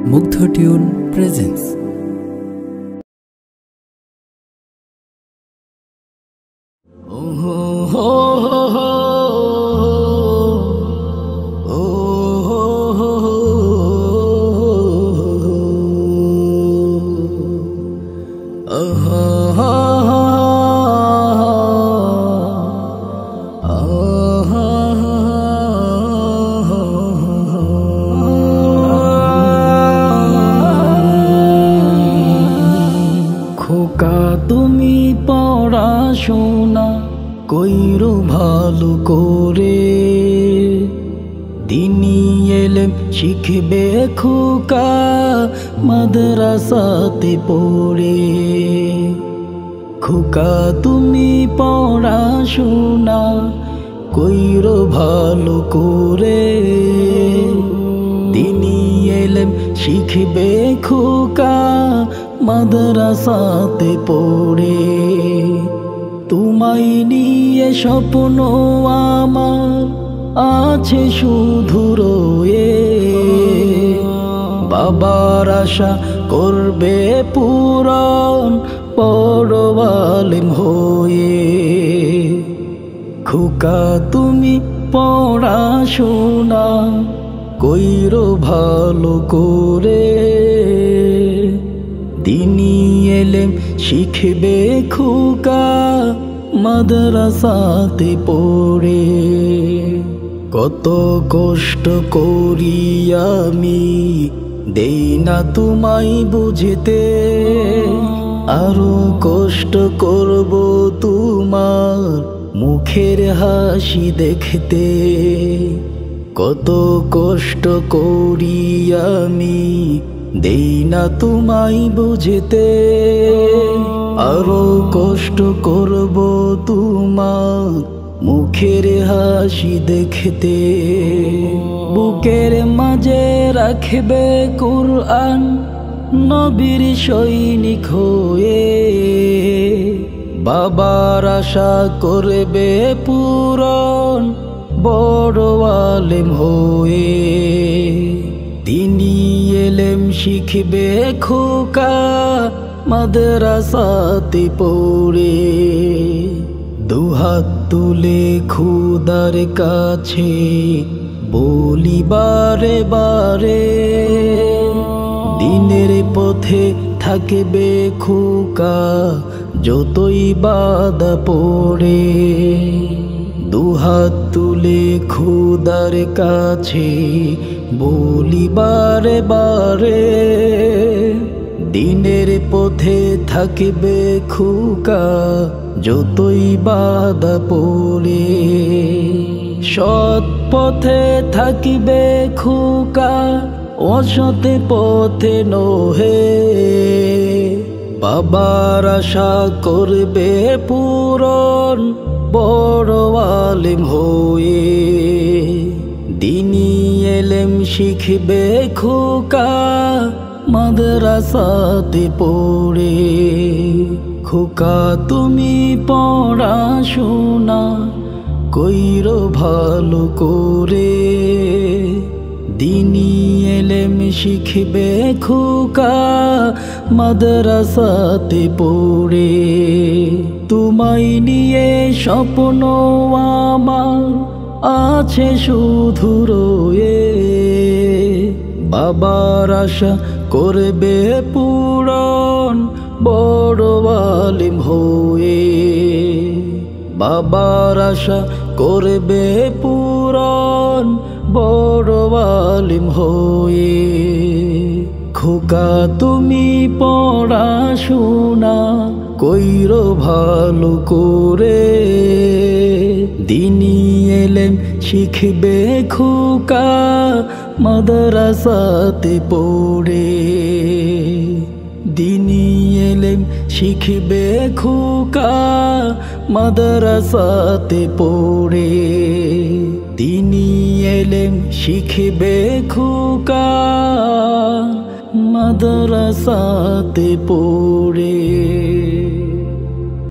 মুগ্ধ tune presence. খোকা তুমি পড়াশোনা কইরো ভালো করে, দিনী এলেম শিখবে খোকা মাদ্রাসাতে পড়ে। খোকা তুমি পড়াশোনা কইরো ভালো করে, দিনী এলেম শিখবে খোকা মাদ্রাসাতে পড়ে। তোমায় নিয়ে স্বপ্ন আমার আছে শুধু রয়ে, বাবার আশা করবে পূরণ বড় আলেম হয়ে। খোকা তুমি পড়াশোনা কইরো ভালো করে, দিনী এলেম শিখবে খোকা মাদ্রাসাতে পড়ে। কত কষ্ট করি আমি দেই না তোমায় বুঝতে, আরো কষ্ট করব তোমার মুখের হাসি দেখতে। কত কষ্ট করি আমি দেই না তোমায় বুঝতে, আরো কষ্ট করব তোমার মুখের হাসি দেখতে। বুকের মাঝে রাখবে কুরআন নবীর সৈনিক হয়ে, বাবার আশা করবে পূরণ বড় আলেম হয়ে। দিনী এলেম শিখবে খোকা মাদ্রাসাতে পড়ে। দুহাত তুলে খোদার কাছে বলি বারে বারে, দিনের পথে থাকবে খোকা যতই বাধা পড়ে। দুহাত তুলে খোদার কাছে বলি বারে বারে, দিনের পথে থাকবে খোকা যতই বাধা পড়ে। সৎ পথে থাকিবে খোকা অসৎ পথে নহে, বাবার আশা করবে পূরণ বড় আলেম হয়ে। দিনী এলেম শিখবে খোকা মাদ্রাসাতে পড়ে। খোকা তুমি পড়াশোনা কইরো ভালো করে, দিনী এলেম শিখবে খোকা মাদ্রাসাতে পড়ে। তোমায় নিয়ে স্বপ্ন আমার আছে শুধু রয়ে, বাবার আশা করবে পূরণ বড় আলেম হয়ে। বাবার আশা করবে পূরণ বড় আলেম হয়ে। খোকা তুমি পড়াশোনা কইরো ভালো করে, দিনী এলেম শিখবে খোকা মাদ্রাসাতে পড়ে। দিনী এলেম শিখবে খোকা মাদ্রাসাতে পড়ে। দিনী এলেম শিখবে খোকা মাদ্রাসাতে পড়ে।